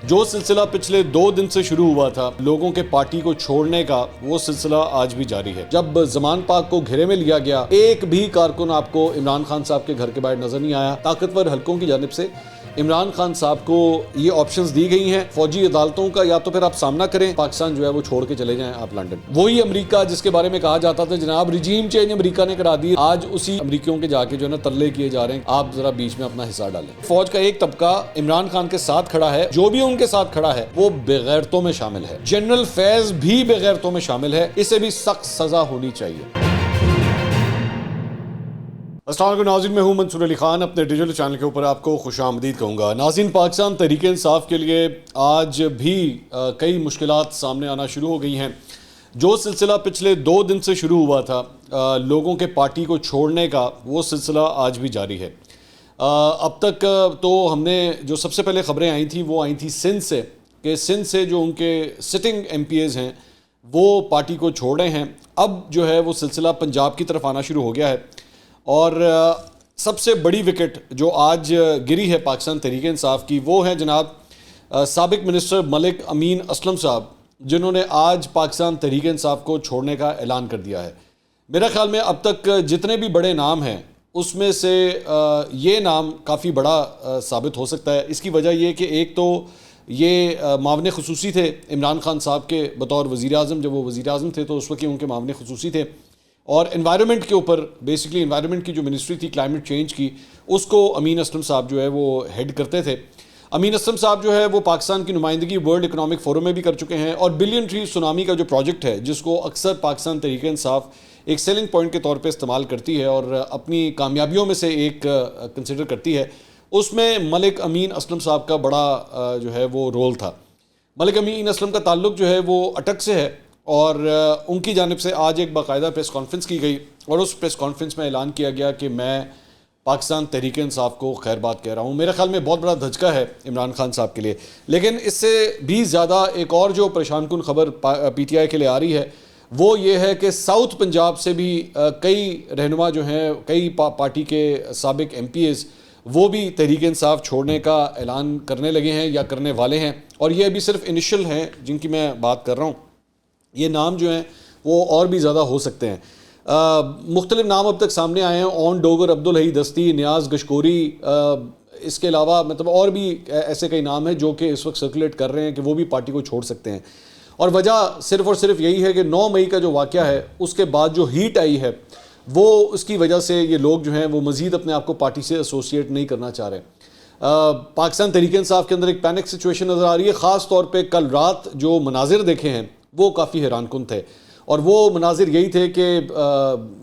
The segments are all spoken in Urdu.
جو سلسلہ پچھلے 2 دن سے شروع ہوا تھا لوگوں کے پارٹی کو چھوڑنے کا، وہ سلسلہ آج بھی جاری ہے۔ جب زمان پاک کو گھیرے میں لیا گیا، ایک بھی کارکن آپ کو عمران خان صاحب کے گھر کے باہر نظر نہیں آیا۔ طاقتور حلقوں کی جانب سے عمران خان صاحب کو یہ آپشنز دی گئی ہیں فوجی عدالتوں کا، یا تو پھر آپ سامنا کریں، پاکستان جو ہے وہ چھوڑ کے چلے جائیں آپ لنڈن۔ وہی امریکہ جس کے بارے میں کہا جاتا تھا جناب رجیم چینج امریکہ نے کرا دی، آج اسی امریکیوں کے جا کے جو ہے نا ترلے کیے جا رہے ہیں، آپ ذرا بیچ میں اپنا حصہ ڈالیں۔ فوج کا ایک طبقہ عمران خان کے ساتھ کھڑا ہے، جو بھی ان کے ساتھ کھڑا ہے وہ بغیرتوں میں شامل ہے۔ جنرل فیض بھی بغیرتوں میں شامل ہے، اسے بھی سخت سزا ہونی چاہیے۔ السلام علیکم ناظرین، میں ہوں منصور علی خان، اپنے ڈیجیٹل چینل کے اوپر آپ کو خوش آمدید کہوں گا۔ ناظرین، پاکستان تحریک انصاف کے لیے آج بھی کئی مشکلات سامنے آنا شروع ہو گئی ہیں۔ جو سلسلہ پچھلے 2 دن سے شروع ہوا تھا لوگوں کے پارٹی کو چھوڑنے کا، وہ سلسلہ آج بھی جاری ہے۔ اب تک تو ہم نے جو سب سے پہلے خبریں آئی تھیں وہ آئی تھیں سندھ سے، کہ سندھ سے جو ان کے سٹنگ ایم پی ایز ہیں وہ پارٹی کو چھوڑ رہے ہیں۔ اب جو ہے وہ سلسلہ پنجاب کی طرف آنا شروع ہو گیا ہے، اور سب سے بڑی وکٹ جو آج گری ہے پاکستان تحریک انصاف کی، وہ ہے جناب سابق منسٹر ملک امین اسلم صاحب، جنہوں نے آج پاکستان تحریک انصاف کو چھوڑنے کا اعلان کر دیا ہے۔ میرا خیال میں اب تک جتنے بھی بڑے نام ہیں اس میں سے یہ نام کافی بڑا ثابت ہو سکتا ہے۔ اس کی وجہ یہ کہ ایک تو یہ معاون خصوصی تھے عمران خان صاحب کے بطور وزیر اعظم، جب وہ وزیر اعظم تھے تو اس وقت ان کے معاون خصوصی تھے، اور انوائرمنٹ کے اوپر بیسکلی انوائرمنٹ کی جو منسٹری تھی کلائمیٹ چینج کی، اس کو امین اسلم صاحب جو ہے وہ ہیڈ کرتے تھے۔ امین اسلم صاحب جو ہے وہ پاکستان کی نمائندگی ورلڈ اکنامک فورم میں بھی کر چکے ہیں، اور بلین ٹری سونامی کا جو پروجیکٹ ہے جس کو اکثر پاکستان تحریک انصاف ایک سیلنگ پوائنٹ کے طور پہ استعمال کرتی ہے اور اپنی کامیابیوں میں سے ایک کنسیڈر کرتی ہے، اس میں ملک امین اسلم صاحب کا بڑا جو ہے وہ رول تھا۔ ملک امین اسلم کا تعلق جو ہے وہ اٹک سے ہے، اور ان کی جانب سے آج ایک باقاعدہ پریس کانفرنس کی گئی، اور اس پریس کانفرنس میں اعلان کیا گیا کہ میں پاکستان تحریک انصاف کو خیر بات کہہ رہا ہوں۔ میرے خیال میں بہت بڑا دھچکا ہے عمران خان صاحب کے لیے، لیکن اس سے بھی زیادہ ایک اور جو پریشان کن خبر پی ٹی آئی کے لیے آ رہی ہے وہ یہ ہے کہ ساؤتھ پنجاب سے بھی کئی رہنما جو ہیں، کئی پارٹی کے سابق ایم پی ایز، وہ بھی تحریک انصاف چھوڑنے کا اعلان کرنے لگے ہیں یا کرنے والے ہیں، اور یہ ابھی صرف انیشل ہیں جن کی میں بات کر رہا ہوں۔ یہ نام جو ہیں وہ اور بھی زیادہ ہو سکتے ہیں۔ مختلف نام اب تک سامنے آئے ہیں، اون ڈوگر، عبدالحی دستی، نیاز گشکوری، اس کے علاوہ مطلب اور بھی ایسے کئی نام ہیں جو کہ اس وقت سرکولیٹ کر رہے ہیں کہ وہ بھی پارٹی کو چھوڑ سکتے ہیں، اور وجہ صرف اور صرف یہی ہے کہ 9 مئی کا جو واقعہ ہے اس کے بعد جو ہیٹ آئی ہے وہ اس کی وجہ سے یہ لوگ جو ہیں وہ مزید اپنے آپ کو پارٹی سے ایسوسیٹ نہیں کرنا چاہ رہے۔ پاکستان تحریک انصاف کے اندر ایک پینک سچویشن نظر آ رہی ہے، خاص طور پہ کل رات جو مناظر دیکھے ہیں وہ کافی حیران کن تھے، اور وہ مناظر یہی تھے کہ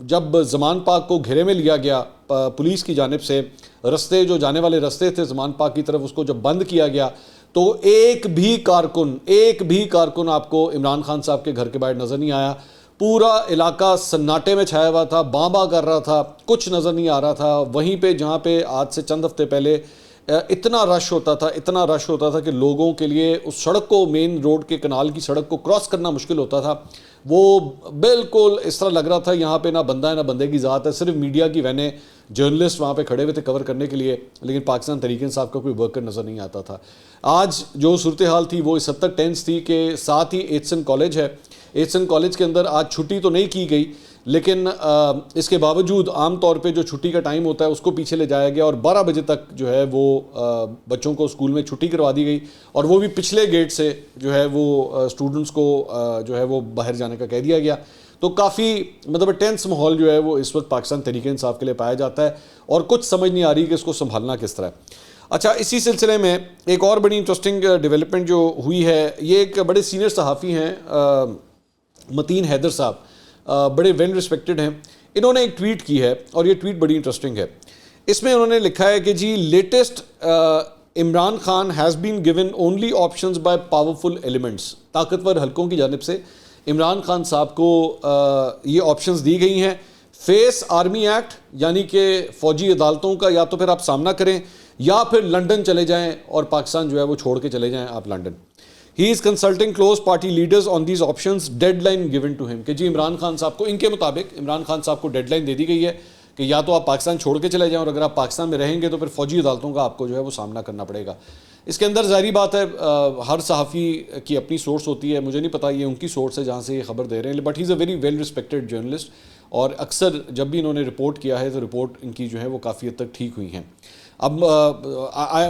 جب زمان پاک کو گھیرے میں لیا گیا پولیس کی جانب سے، رستے جو جانے والے رستے تھے زمان پاک کی طرف اس کو جب بند کیا گیا، تو ایک بھی کارکن آپ کو عمران خان صاحب کے گھر کے باہر نظر نہیں آیا۔ پورا علاقہ سناٹے میں چھایا ہوا تھا، باں کر رہا تھا، کچھ نظر نہیں آ رہا تھا۔ وہیں پہ جہاں پہ آج سے چند ہفتے پہلے اتنا رش ہوتا تھا کہ لوگوں کے لیے اس سڑک کو، مین روڈ کے کنال کی سڑک کو کراس کرنا مشکل ہوتا تھا، وہ بالکل اس طرح لگ رہا تھا یہاں پہ نہ بندہ ہے نہ بندے کی ذات ہے، صرف میڈیا کی وینیں، جرنلسٹ وہاں پہ کھڑے ہوئے تھے کور کرنے کے لیے، لیکن پاکستان تحریک انصاف کا کوئی ورکر نظر نہیں آتا تھا۔ آج جو صورتحال تھی وہ اس حد تک ٹینس تھی کہ ساتھ ہی ایچسن کالج ہے، ایچسن کالج کے اندر آج چھٹی تو نہیں کی گئی، لیکن اس کے باوجود عام طور پہ جو چھٹی کا ٹائم ہوتا ہے اس کو پیچھے لے جایا گیا، اور 12 بجے تک جو ہے وہ بچوں کو اسکول میں چھٹی کروا دی گئی، اور وہ بھی پچھلے گیٹ سے جو ہے وہ اسٹوڈنٹس کو جو ہے وہ باہر جانے کا کہہ دیا گیا۔ تو کافی مطلب ٹینس ماحول جو ہے وہ اس وقت پاکستان تحریک انصاف کے لیے پایا جاتا ہے، اور کچھ سمجھ نہیں آ رہی کہ اس کو سنبھالنا کس طرح ہے۔ اچھا، اسی سلسلے میں ایک اور بڑی انٹرسٹنگ ڈیولپمنٹ جو ہوئی ہے، یہ ایک بڑے سینئر صحافی ہیں متین حیدر صاحب، بڑے ویل ریسپیکٹڈ ہیں، انہوں نے ایک ٹویٹ کی ہے، اور یہ ٹویٹ بڑی انٹرسٹنگ ہے۔ اس میں انہوں نے لکھا ہے کہ جی latest Imran Khan has been given only options by powerful elements. طاقتور حلقوں کی جانب سے عمران خان صاحب کو یہ آپشنز دی گئی ہیں، فیس آرمی ایکٹ یعنی کہ فوجی عدالتوں کا، یا تو پھر آپ سامنا کریں یا پھر لنڈن چلے جائیں اور پاکستان جو ہے وہ چھوڑ کے چلے جائیں آپ London. He is consulting close party leaders on these options, deadline given to ہم، کہ جی عمران خان صاحب کو، ان کے مطابق عمران خان صاحب کو ڈیڈ لائن دے دی گئی ہے کہ یا تو آپ پاکستان چھوڑ کے چلے جائیں، اور اگر آپ پاکستان میں رہیں گے تو پھر فوجی عدالتوں کا آپ کو جو ہے وہ سامنا کرنا پڑے گا۔ اس کے اندر ظاہری بات ہے ہر صحافی کی اپنی سورس ہوتی ہے، مجھے نہیں پتا یہ ان کی سورس ہے جہاں سے یہ خبر دے رہے ہیں، but he is a very well respected journalist, اور اکثر جب بھی انہوں نے رپورٹ کیا ہے تو رپورٹ ان کی جو ہے وہ کافی حد تک ٹھیک ہوئی ہیں۔ اب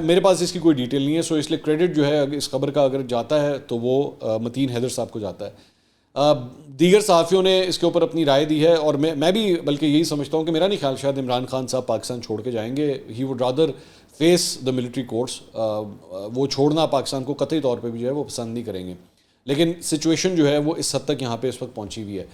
میرے پاس اس کی کوئی ڈیٹیل نہیں ہے، سو اس لیے کریڈٹ جو ہے اس خبر کا اگر جاتا ہے تو وہ متین حیدر صاحب کو جاتا ہے۔ دیگر صحافیوں نے اس کے اوپر اپنی رائے دی ہے، اور میں بھی بلکہ یہی سمجھتا ہوں کہ میرا نہیں خیال شاید عمران خان صاحب پاکستان چھوڑ کے جائیں گے، he would rather face the military courts, وہ چھوڑنا پاکستان کو قطعی طور پہ بھی جو ہے وہ پسند نہیں کریں گے، لیکن سچویشن جو ہے وہ اس حد تک یہاں پہ اس وقت پہنچی ہوئی ہے۔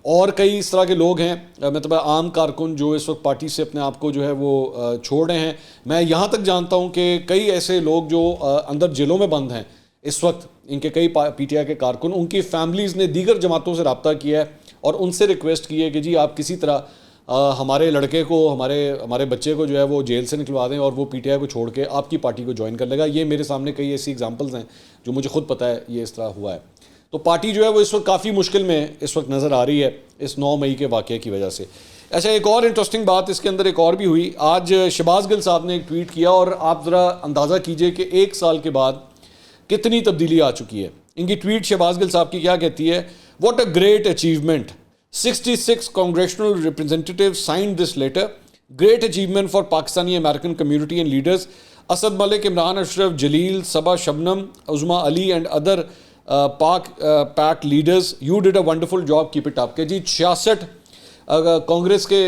اور کئی اس طرح کے لوگ ہیں، مطلب عام کارکن جو اس وقت پارٹی سے اپنے آپ کو جو ہے وہ چھوڑ رہے ہیں۔ میں یہاں تک جانتا ہوں کہ کئی ایسے لوگ جو اندر جیلوں میں بند ہیں اس وقت، ان کے کئی پی ٹی آئی کے کارکن، ان کی فیملیز نے دیگر جماعتوں سے رابطہ کیا ہے اور ان سے ریکویسٹ کی ہے کہ جی آپ کسی طرح ہمارے لڑکے کو، ہمارے بچے کو جو ہے وہ جیل سے نکلوا دیں اور وہ پی ٹی آئی کو چھوڑ کے آپ کی پارٹی کو جوائن کر لے گا۔ یہ میرے سامنے کئی ایسی ایگزامپلز ہیں جو مجھے خود پتہ ہے یہ اس طرح ہوا ہے۔ تو پارٹی جو ہے وہ اس وقت کافی مشکل میں اس وقت نظر آ رہی ہے اس 9 مئی کے واقعے کی وجہ سے۔ اچھا، ایک اور انٹرسٹنگ بات اس کے اندر ایک اور بھی ہوئی، آج شہباز گل صاحب نے ایک ٹویٹ کیا، اور آپ ذرا اندازہ کیجئے کہ 1 سال کے بعد کتنی تبدیلی آ چکی ہے۔ ان کی ٹویٹ شہباز گل صاحب کی کیا کہتی ہے؟ What a great achievement, 66 congressional representatives signed this letter. Great achievement for Pakistani American community and leaders. Asad Malik, Imran Ashraf, Jalil, Sabah Shabnam, Uzma Ali and other PAC leaders. You did a wonderful job. Keep it up. کہ جی 66 کانگریس کے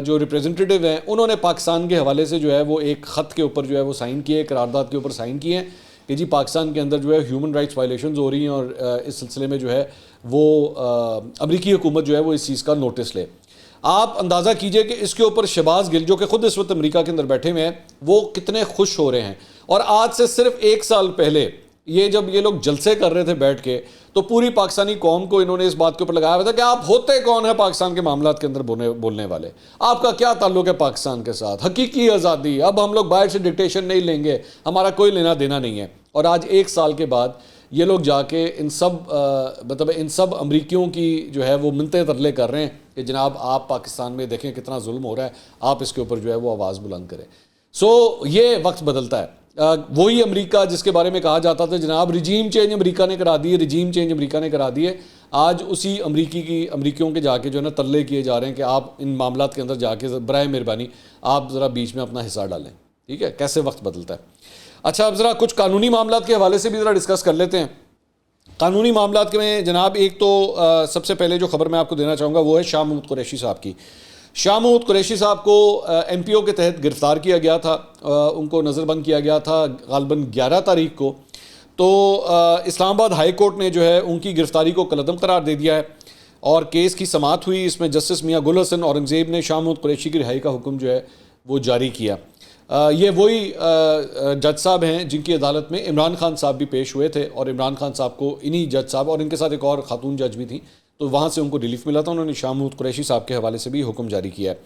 جو ریپریزنٹیٹیو ہیں انہوں نے پاکستان کے حوالے سے جو ہے وہ ایک خط کے اوپر جو ہے وہ سائن کیے، قرارداد کے اوپر سائن کیے ہیں کہ جی پاکستان کے اندر جو ہے ہیومن رائٹس وائلیشنز ہو رہی ہیں، اور اس سلسلے میں جو ہے وہ امریکی حکومت جو ہے وہ اس چیز کا نوٹس لے۔ آپ اندازہ کیجئے کہ اس کے اوپر شہباز گل جو کہ خود اس وقت امریکہ کے اندر بیٹھے ہوئے ہیں وہ کتنے خوش ہو رہے ہیں، اور آج سے صرف 1 سال پہلے یہ جب یہ لوگ جلسے کر رہے تھے بیٹھ کے تو پوری پاکستانی قوم کو انہوں نے اس بات کے اوپر لگایا ہوا تھا کہ آپ ہوتے کون ہیں پاکستان کے معاملات کے اندر بولنے والے، آپ کا کیا تعلق ہے پاکستان کے ساتھ، حقیقی آزادی، اب ہم لوگ باہر سے ڈکٹیشن نہیں لیں گے، ہمارا کوئی لینا دینا نہیں ہے۔ اور آج 1 سال کے بعد یہ لوگ جا کے ان سب امریکیوں کی جو ہے وہ منتیں ترلے کر رہے ہیں کہ جناب آپ پاکستان میں دیکھیں کتنا ظلم ہو رہا ہے، آپ اس کے اوپر جو ہے وہ آواز بلند کریں۔ سو یہ وقت بدلتا ہے، وہی امریکہ جس کے بارے میں کہا جاتا تھا جناب رجیم چینج امریکہ نے کرا دی ہے، آج اسی امریکیوں کے جا کے جو ہے نا ترلے کیے جا رہے ہیں کہ آپ ان معاملات کے اندر جا کے برائے مہربانی آپ ذرا بیچ میں اپنا حصہ ڈالیں۔ ٹھیک ہے، کیسے وقت بدلتا ہے۔ اچھا، اب ذرا کچھ قانونی معاملات کے حوالے سے بھی ذرا ڈسکس کر لیتے ہیں۔ قانونی معاملات کے میں جناب ایک تو سب سے پہلے جو خبر میں آپ کو دینا چاہوں گا وہ ہے شاہ محمود قریشی صاحب کی۔ شاہ محمود قریشی صاحب کو ایم پی او کے تحت گرفتار کیا گیا تھا، ان کو نظر بند کیا گیا تھا غالباً 11 تاریخ کو، تو اسلام آباد ہائی کورٹ نے جو ہے ان کی گرفتاری کو کالعدم قرار دے دیا ہے اور کیس کی سماعت ہوئی۔ اس میں جسٹس میاں گل حسن اورنگزیب نے شاہ محمود قریشی کی رہائی کا حکم جو ہے وہ جاری کیا۔ یہ وہی جج صاحب ہیں جن کی عدالت میں عمران خان صاحب بھی پیش ہوئے تھے، اور عمران خان صاحب کو انہی جج صاحب اور ان کے ساتھ ایک اور خاتون جج بھی تھیں، تو وہاں سے ان کو ریلیف ملا تھا، انہوں نے شاہ محمود قریشی صاحب کے حوالے سے بھی حکم جاری کیا ہے۔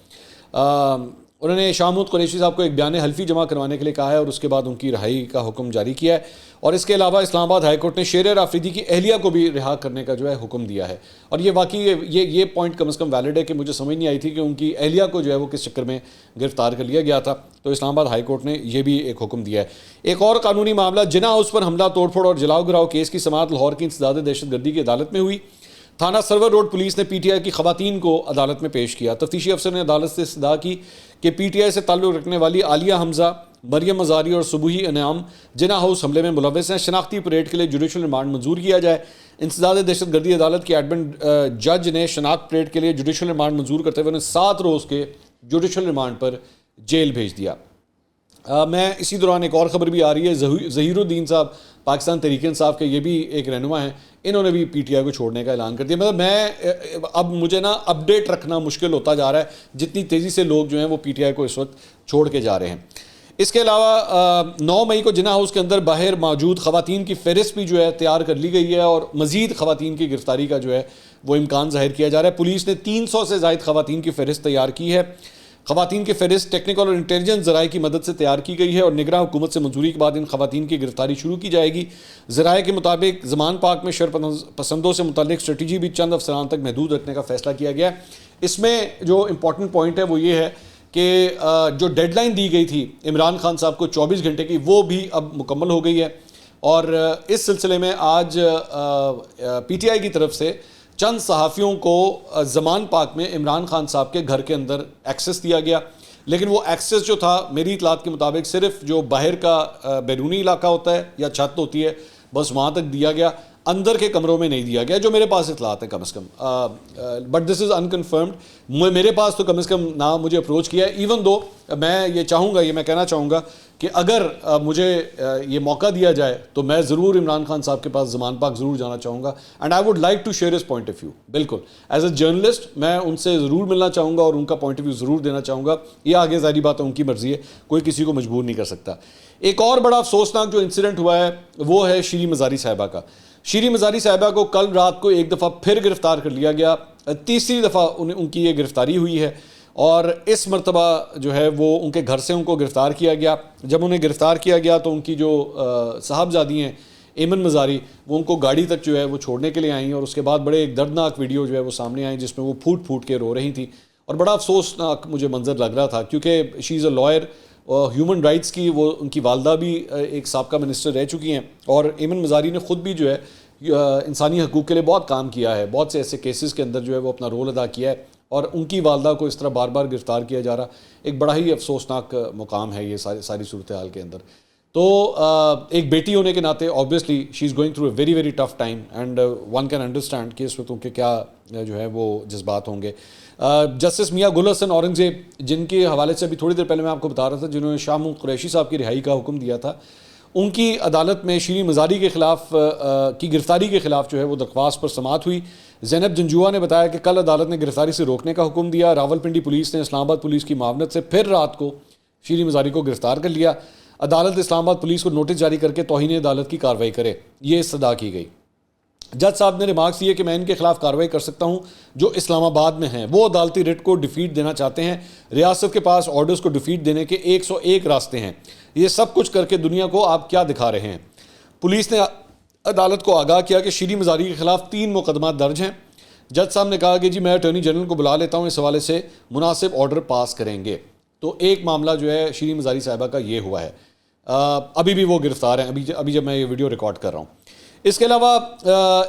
انہوں نے شاہ محمود قریشی صاحب کو ایک بیان حلفی جمع کروانے کے لیے کہا ہے اور اس کے بعد ان کی رہائی کا حکم جاری کیا ہے، اور اس کے علاوہ اسلام آباد ہائی کورٹ نے شیر رافیدی کی اہلیہ کو بھی رہا کرنے کا جو ہے حکم دیا ہے، اور یہ واقعی یہ پوائنٹ کم از کم ویلڈ ہے کہ مجھے سمجھ نہیں آئی تھی کہ ان کی اہلیہ کو جو ہے وہ کس چکر میں گرفتار کر لیا گیا تھا، تو اسلام آباد ہائی کورٹ نے یہ بھی ایک حکم دیا ہے۔ ایک اور قانونی معاملہ جناح ہاؤس پر حملہ توڑ پھوڑ اور جلاؤ گراؤ کیس کی سماعت لاہور کی انسداد دہشت گردی کی عدالت میں ہوئی۔ تھانہ سرور روڈ پولیس نے پی ٹی آئی کی خواتین کو عدالت میں پیش کیا۔ تفتیشی افسر نے عدالت سے استدعا کی کہ پی ٹی آئی سے تعلق رکھنے والی عالیہ حمزہ، مریم ازاری اور صبوحی انعام جناح ہاؤس حملے میں ملوث ہیں، شناختی پریڈ کے لیے جوڈیشل ریمانڈ منظور کیا جائے۔ انسداد دہشت گردی عدالت کی ایڈمن جج نے شناخت پریڈ کے لیے جوڈیشل ریمانڈ منظور کرتے ہوئے انہیں 7 روز کے جوڈیشل ریمانڈ پر جیل بھیج دیا۔ میں اسی دوران ایک اور خبر بھی آ رہی ہے، ظہیر الدین صاحب پاکستان تحریک انصاف کے یہ بھی ایک رہنما ہیں، انہوں نے بھی پی ٹی آئی کو چھوڑنے کا اعلان کر دیا۔ مطلب میں اب مجھے نا اپڈیٹ رکھنا مشکل ہوتا جا رہا ہے جتنی تیزی سے لوگ جو ہیں وہ پی ٹی آئی کو اس وقت چھوڑ کے جا رہے ہیں۔ اس کے علاوہ 9 مئی کو جناح ہاؤس کے اندر باہر موجود خواتین کی فہرست بھی جو ہے تیار کر لی گئی ہے، اور مزید خواتین کی گرفتاری کا جو ہے وہ امکان ظاہر کیا جا رہا ہے۔ پولیس نے 300 سے زائد خواتین کی فہرست تیار کی ہے۔ خواتین کی فہرست ٹیکنیکل اور انٹیلیجنس ذرائع کی مدد سے تیار کی گئی ہے، اور نگراں حکومت سے منظوری کے بعد ان خواتین کی گرفتاری شروع کی جائے گی۔ ذرائع کے مطابق زمان پاک میں شر پسندوں سے متعلق اسٹریٹجی بھی چند افسران تک محدود رکھنے کا فیصلہ کیا گیا ہے۔ اس میں جو امپورٹنٹ پوائنٹ ہے وہ یہ ہے کہ جو ڈیڈ لائن دی گئی تھی عمران خان صاحب کو 24 گھنٹے کی، وہ بھی اب مکمل ہو گئی ہے، اور اس سلسلے میں آج پی ٹی آئی کی طرف سے چند صحافیوں کو زمان پاک میں عمران خان صاحب کے گھر کے اندر ایکسس دیا گیا، لیکن وہ ایکسس جو تھا میری اطلاعات کے مطابق صرف جو باہر کا بیرونی علاقہ ہوتا ہے یا چھت ہوتی ہے بس وہاں تک دیا گیا، اندر کے کمروں میں نہیں دیا گیا، جو میرے پاس اطلاعات ہیں کم از کم، بٹ دس از انکنفرمڈ، میرے پاس تو کم از کم نہ مجھے اپروچ کیا ہے، ایون دو میں یہ چاہوں گا، یہ میں کہنا چاہوں گا کہ اگر مجھے یہ موقع دیا جائے تو میں ضرور عمران خان صاحب کے پاس زمان پاک ضرور جانا چاہوں گا، and I would like to share his point of view, بالکل ایز اے جرنلسٹ میں ان سے ضرور ملنا چاہوں گا اور ان کا پوائنٹ آف ویو ضرور دینا چاہوں گا، یہ آگے ظاہری بات ہے ان کی مرضی ہے، کوئی کسی کو مجبور نہیں کر سکتا۔ ایک اور بڑا افسوسناک جو انسیڈنٹ ہوا ہے وہ ہے شیریں مزاری صاحبہ کا۔ شیریں مزاری صاحبہ کو کل رات کو ایک دفعہ پھر گرفتار کر لیا گیا، تیسری دفعہ ان کی یہ گرفتاری ہوئی ہے، اور اس مرتبہ جو ہے وہ ان کے گھر سے ان کو گرفتار کیا گیا۔ جب انہیں گرفتار کیا گیا تو ان کی جو صاحبزادی ہیں ایمن مزاری، وہ ان کو گاڑی تک جو ہے وہ چھوڑنے کے لیے آئیں، اور اس کے بعد بڑے ایک دردناک ویڈیو جو ہے وہ سامنے آئیں جس میں وہ پھوٹ پھوٹ کے رو رہی تھیں، اور بڑا افسوسناک مجھے منظر لگ رہا تھا، کیونکہ شی از اے لائر، ہیومن رائٹس کی وہ ان کی والدہ بھی ایک سابقہ منسٹر رہ چکی ہیں، اور ایمن مزاری نے خود بھی جو ہے انسانی حقوق کے لیے بہت کام کیا ہے، بہت سے ایسے کیسز کے اندر جو ہے وہ اپنا رول ادا کیا ہے، اور ان کی والدہ کو اس طرح بار بار گرفتار کیا جا رہا ایک بڑا ہی افسوسناک مقام ہے یہ ساری صورتحال کے اندر۔ تو ایک بیٹی ہونے کے ناطے obviously she is going through a very very tough time, and one can understand کہ اس وقت ان کے کیا جو ہے وہ جذبات ہوں گے۔ جسٹس میاں گل حسن اورنگزیب، جن کے حوالے سے ابھی تھوڑی دیر پہلے میں آپ کو بتا رہا تھا، جنہوں نے شاہ محمود قریشی صاحب کی رہائی کا حکم دیا تھا، ان کی عدالت میں شیریں مزاری کے خلاف کی گرفتاری کے خلاف جو ہے وہ درخواست پر سماعت ہوئی۔ زینب جنجوعہ نے بتایا کہ کل عدالت نے گرفتاری سے روکنے کا حکم دیا، راولپنڈی پولیس نے اسلام آباد پولیس کی معاونت سے پھر رات کو شیریں مزاری کو گرفتار کر لیا۔ عدالت اسلام آباد پولیس کو نوٹس جاری کر کے توہین عدالت کی کارروائی کرے، یہ استدعا کی گئی۔ جج صاحب نے ریمارکس دیے کہ میں ان کے خلاف کارروائی کر سکتا ہوں جو اسلام آباد میں ہیں، وہ عدالتی رٹ کو ڈیفیٹ دینا چاہتے ہیں، ریاست کے پاس آرڈرز کو ڈیفیٹ دینے کے 101 راستے ہیں، یہ سب کچھ کر کے دنیا کو آپ کیا دکھا رہے ہیں۔ پولیس نے عدالت کو آگاہ کیا کہ شیریں مزاری کے خلاف 3 مقدمات درج ہیں۔ جج صاحب نے کہا کہ جی میں اٹارنی جنرل کو بلا لیتا ہوں، اس حوالے سے مناسب آرڈر پاس کریں گے۔ تو ایک معاملہ جو ہے شیریں مزاری صاحبہ کا یہ ہوا ہے، ابھی بھی وہ گرفتار ہیں، ابھی جب میں یہ ویڈیو ریکارڈ کر رہا ہوں۔ اس کے علاوہ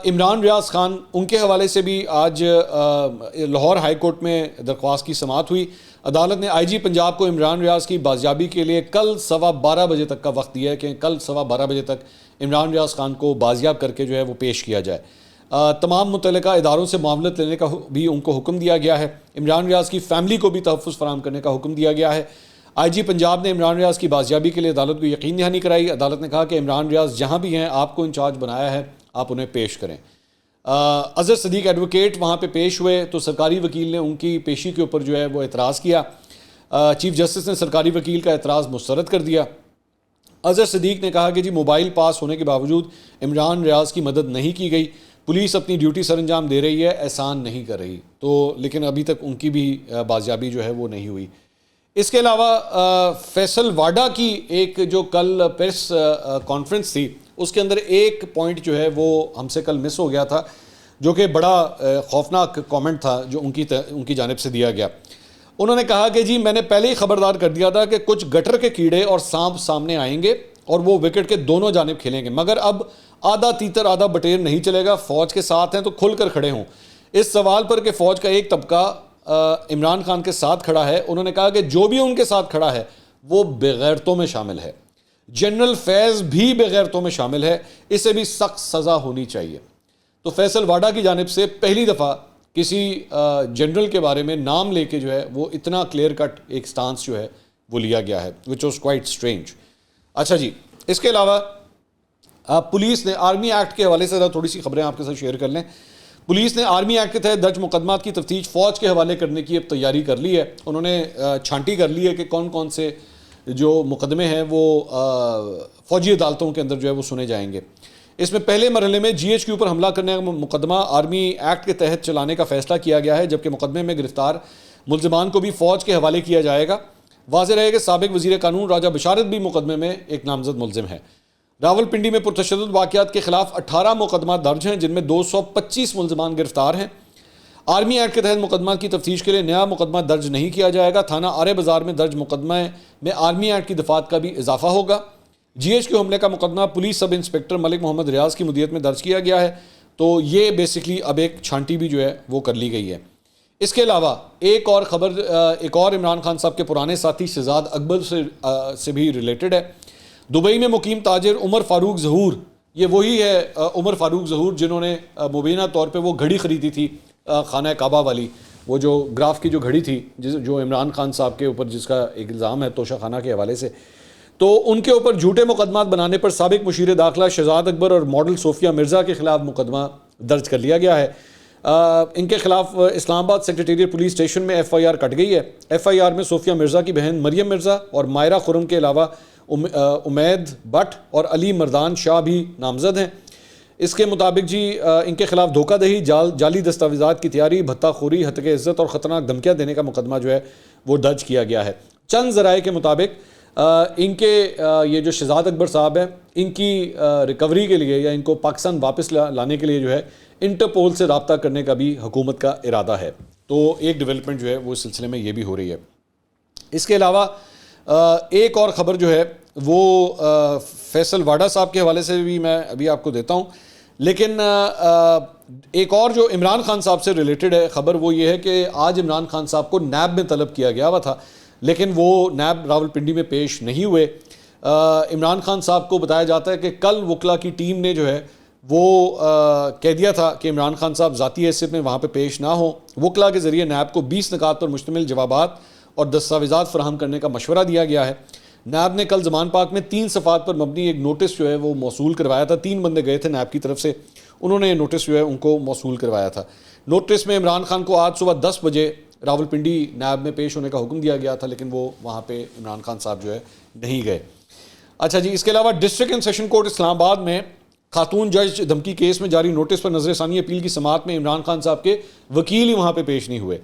عمران ریاض خان، ان کے حوالے سے بھی آج لاہور ہائی کورٹ میں درخواست کی سماعت ہوئی۔ عدالت نے آئی جی پنجاب کو عمران ریاض کی بازیابی کے لیے کل 12:15 بجے تک کا وقت دیا ہے کہ کل 12:15 بجے تک عمران ریاض خان کو بازیاب کر کے جو ہے وہ پیش کیا جائے۔ تمام متعلقہ اداروں سے معاملت لینے کا بھی ان کو حکم دیا گیا ہے۔ عمران ریاض کی فیملی کو بھی تحفظ فراہم کرنے کا حکم دیا گیا ہے۔ آئی جی پنجاب نے عمران ریاض کی بازیابی کے لیے عدالت کو یقین دہانی کرائی۔ عدالت نے کہا کہ عمران ریاض جہاں بھی ہیں آپ کو انچارج بنایا ہے، آپ انہیں پیش کریں۔ اظہر صدیق ایڈوکیٹ وہاں پہ پیش ہوئے تو سرکاری وکیل نے ان کی پیشی کے اوپر جو ہے وہ اعتراض کیا۔ چیف جسٹس نے سرکاری وکیل کا اعتراض مسترد کر دیا۔ اظہر صدیق نے کہا کہ جی موبائل پاس ہونے کے باوجود عمران ریاض کی مدد نہیں کی گئی، پولیس اپنی ڈیوٹی سر انجام دے رہی ہے، احسان نہیں کر رہی، تو لیکن ابھی تک ان کی بھی بازیابی جو ہے وہ نہیں ہوئی۔ اس کے علاوہ فیصل واڈا کی ایک جو کل پریس کانفرنس تھی، اس کے اندر ایک پوائنٹ جو ہے وہ ہم سے کل مس ہو گیا تھا، جو کہ بڑا خوفناک کامنٹ تھا جو ان کی جانب سے دیا گیا۔ انہوں نے کہا کہ جی میں نے پہلے ہی خبردار کر دیا تھا کہ کچھ گٹر کے کیڑے اور سانپ سامنے آئیں گے اور وہ وکٹ کے دونوں جانب کھیلیں گے، مگر اب آدھا تیتر آدھا بٹیر نہیں چلے گا، فوج کے ساتھ ہیں تو کھل کر کھڑے ہوں۔ اس سوال پر کہ فوج کا ایک طبقہ عمران خان کے ساتھ کھڑا ہے، انہوں نے کہا کہ جو بھی ان کے ساتھ کھڑا ہے وہ بغیرتوں میں شامل ہے، جنرل فیض بھی بغیرتوں میں شامل ہے، اسے بھی سخت سزا ہونی چاہیے۔ تو فیصل واڈا کی جانب سے پہلی دفعہ کسی جنرل کے بارے میں نام لے کے جو ہے وہ اتنا کلیئر کٹ ایک سٹانس جو ہے وہ لیا گیا ہے، which was quite strange۔ اچھا جی، اس کے علاوہ پولیس نے آرمی ایکٹ کے حوالے سے تھوڑی سی خبریں آپ کے ساتھ شیئر کر لیں۔ پولیس نے آرمی ایکٹ کے تحت درج مقدمات کی تفتیش فوج کے حوالے کرنے کی اب تیاری کر لی ہے۔ انہوں نے چھانٹی کر لی ہے کہ کون کون سے جو مقدمے ہیں وہ فوجی عدالتوں کے اندر جو ہے وہ سنے جائیں گے۔ اس میں پہلے مرحلے میں جی ایچ کیو پر حملہ کرنے کا مقدمہ آرمی ایکٹ کے تحت چلانے کا فیصلہ کیا گیا ہے، جبکہ مقدمے میں گرفتار ملزمان کو بھی فوج کے حوالے کیا جائے گا۔ واضح رہے کہ سابق وزیر قانون راجہ بشارت بھی مقدمے میں ایک نامزد ملزم ہے۔ راولپنڈی میں پرتشدد واقعات کے خلاف 18 مقدمات درج ہیں، جن میں 225 ملزمان گرفتار ہیں۔ آرمی ایکٹ کے تحت مقدمات کی تفتیش کے لیے نیا مقدمہ درج نہیں کیا جائے گا. تھانہ آرے بازار میں درج مقدمہ میں آرمی ایکٹ کی دفعات کا بھی اضافہ ہوگا. جی ایچ کیو حملے کا مقدمہ پولیس سب انسپکٹر ملک محمد ریاض کی مدیریت میں درج کیا گیا ہے. تو یہ بیسکلی اب ایک چھانٹی بھی جو ہے وہ کر لی گئی ہے. اس کے علاوہ ایک اور خبر ایک اور عمران خان صاحب کے پرانے ساتھی شہزاد اکبر سے بھی ریلیٹڈ ہے. دبئی میں مقیم تاجر عمر فاروق ظہور، یہ وہی ہے عمر فاروق ظہور جنہوں نے مبینہ طور پہ وہ گھڑی خریدی تھی خانہ کعبہ والی، وہ جو گراف کی جو گھڑی تھی جو عمران خان صاحب کے اوپر جس کا ایک الزام ہے توشہ خانہ کے حوالے سے، تو ان کے اوپر جھوٹے مقدمات بنانے پر سابق مشیر داخلہ شہزاد اکبر اور ماڈل صوفیہ مرزا کے خلاف مقدمہ درج کر لیا گیا ہے. ان کے خلاف اسلام آباد سیکریٹریٹ پولیس اسٹیشن میں ایف آئی آر کٹ گئی ہے. ایف آئی آر میں صوفیہ مرزا کی بہن مریم مرزا اور مائرہ خرم کے علاوہ امید بٹ اور علی مردان شاہ بھی نامزد ہیں. اس کے مطابق جی ان کے خلاف دھوکہ دہی، جعلی دستاویزات کی تیاری، بھتہ خوری، ہتک عزت اور خطرناک دھمکیاں دینے کا مقدمہ جو ہے وہ درج کیا گیا ہے. چند ذرائع کے مطابق ان کے یہ جو شہزاد اکبر صاحب ہیں ان کی ریکوری کے لیے یا ان کو پاکستان واپس لانے کے لیے جو ہے انٹرپول سے رابطہ کرنے کا بھی حکومت کا ارادہ ہے. تو ایک ڈیولپمنٹ جو ہے وہ اس سلسلے میں یہ بھی ہو رہی ہے. اس کے علاوہ ایک اور خبر جو ہے وہ فیصل واڈا صاحب کے حوالے سے بھی میں ابھی آپ کو دیتا ہوں، لیکن ایک اور جو عمران خان صاحب سے ریلیٹڈ ہے خبر وہ یہ ہے کہ آج عمران خان صاحب کو نیب میں طلب کیا گیا ہوا تھا، لیکن وہ نیب راولپنڈی میں پیش نہیں ہوئے. عمران خان صاحب کو بتایا جاتا ہے کہ کل وکلا کی ٹیم نے جو ہے وہ کہہ دیا تھا کہ عمران خان صاحب ذاتی حیثیت میں وہاں پہ پیش نہ ہوں. وکلا کے ذریعے نیب کو 20 نکات پر مشتمل جوابات اور دستاویزات فراہم کرنے کا مشورہ دیا گیا ہے. نیب نے کل زمان پاک میں 3 صفحات پر مبنی ایک نوٹس جو ہے وہ موصول کروایا تھا. 3 بندے گئے تھے نیب کی طرف سے، انہوں نے نوٹس جو ہے ان کو موصول کروایا تھا. نوٹس میں عمران خان کو آج صبح 10 بجے راولپنڈی نیب میں پیش ہونے کا حکم دیا گیا تھا، لیکن وہ وہاں پہ عمران خان صاحب جو ہے نہیں گئے. اچھا جی، اس کے علاوہ ڈسٹرکٹ اینڈ سیشن کورٹ اسلام آباد میں خاتون جج دھمکی کیس میں جاری نوٹس پر نظر ثانی اپیل کی سماعت میں عمران خان صاحب کے وکیل ہی وہاں پہ پیش نہیں ہوئے.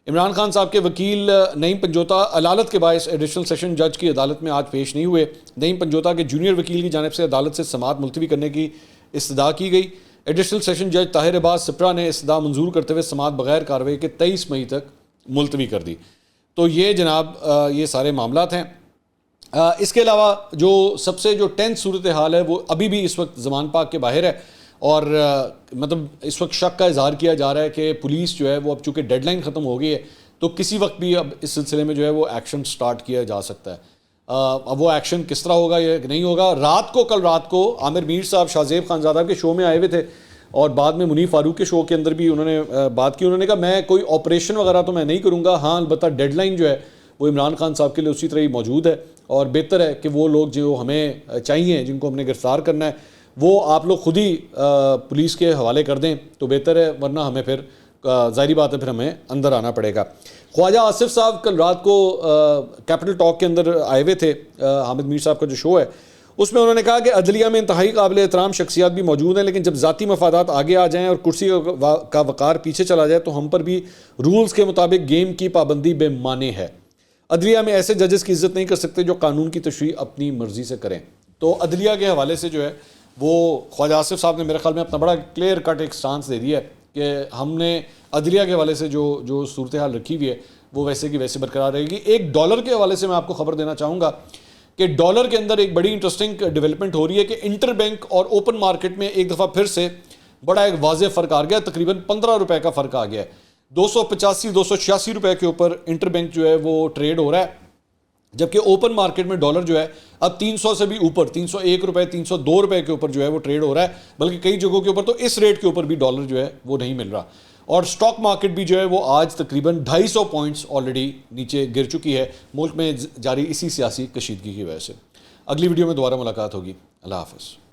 عمران خان صاحب کے وکیل نعیم پنجوتا علالت کے باعث ایڈیشنل سیشن جج کی عدالت میں آج پیش نہیں ہوئے. نعیم پنجوتا کے جونیئر وکیل کی جانب سے عدالت سے سماعت ملتوی کرنے کی استدعا کی گئی. ایڈیشنل سیشن جج طاہر عباس سپرا نے استدعا منظور کرتے ہوئے سماعت بغیر کارروائی کے 23 مئی تک ملتوی کر دی. تو یہ جناب یہ سارے معاملات ہیں. اس کے علاوہ جو سب سے جو ٹینس صورتحال ہے وہ ابھی بھی اس وقت زمان پاک کے باہر ہے، اور مطلب اس وقت شک کا اظہار کیا جا رہا ہے کہ پولیس جو ہے وہ اب چونکہ ڈیڈ لائن ختم ہو گئی ہے تو کسی وقت بھی اب اس سلسلے میں جو ہے وہ ایکشن سٹارٹ کیا جا سکتا ہے. اب وہ ایکشن کس طرح ہوگا یا نہیں ہوگا. کل رات کو عامر میر صاحب شاہ زیب خان زادہ کے شو میں آئے ہوئے تھے اور بعد میں منیف فاروق کے شو کے اندر بھی انہوں نے بات کی. انہوں نے کہا میں کوئی آپریشن وغیرہ تو میں نہیں کروں گا، ہاں البتہ ڈیڈ لائن جو ہے وہ عمران خان صاحب کے لیے اسی طرح ہی موجود ہے، اور بہتر ہے کہ وہ لوگ جو ہمیں چاہیے جن کو ہم نے گرفتار کرنا ہے وہ آپ لوگ خود ہی پولیس کے حوالے کر دیں تو بہتر ہے، ورنہ ہمیں پھر ظاہری بات ہے پھر ہمیں اندر آنا پڑے گا. خواجہ آصف صاحب کل رات کو کیپٹل ٹاک کے اندر آئے ہوئے تھے، حامد میر صاحب کا جو شو ہے اس میں انہوں نے کہا کہ عدلیہ میں انتہائی قابل احترام شخصیات بھی موجود ہیں، لیکن جب ذاتی مفادات آگے آ جائیں اور کرسی کا وقار پیچھے چلا جائے تو ہم پر بھی رولز کے مطابق گیم کی پابندی بے معنی ہے. عدلیہ میں ایسے ججز کی عزت نہیں کر سکتے جو قانون کی تشریح اپنی مرضی سے کریں. تو عدلیہ کے حوالے سے جو ہے وہ خواجہ آصف صاحب نے میرے خیال میں اپنا بڑا کلیئر کٹ ایک سٹانس دے دیا ہے کہ ہم نے عدلیہ کے حوالے سے جو صورتحال رکھی ہوئی ہے وہ ویسے کی ویسے برقرار رہے گی. ایک ڈالر کے حوالے سے میں آپ کو خبر دینا چاہوں گا کہ ڈالر کے اندر ایک بڑی انٹرسٹنگ ڈیولپمنٹ ہو رہی ہے کہ انٹر بینک اور اوپن مارکیٹ میں ایک دفعہ پھر سے بڑا ایک واضح فرق آ گیا، تقریباً 15 روپے کا فرق آ گیا ہے. 285-286 روپے کے اوپر انٹر بینک جو ہے وہ ٹریڈ ہو رہا ہے، جبکہ اوپن مارکیٹ میں ڈالر جو ہے اب 300 سے بھی اوپر 301 روپے 302 روپے کے اوپر جو ہے وہ ٹریڈ ہو رہا ہے، بلکہ کئی جگہوں کے اوپر تو اس ریٹ کے اوپر بھی ڈالر جو ہے وہ نہیں مل رہا. اور سٹاک مارکیٹ بھی جو ہے وہ آج تقریباً 250 پوائنٹس آلریڈی نیچے گر چکی ہے ملک میں جاری اسی سیاسی کشیدگی کی وجہ سے. اگلی ویڈیو میں دوبارہ ملاقات ہوگی. اللہ حافظ.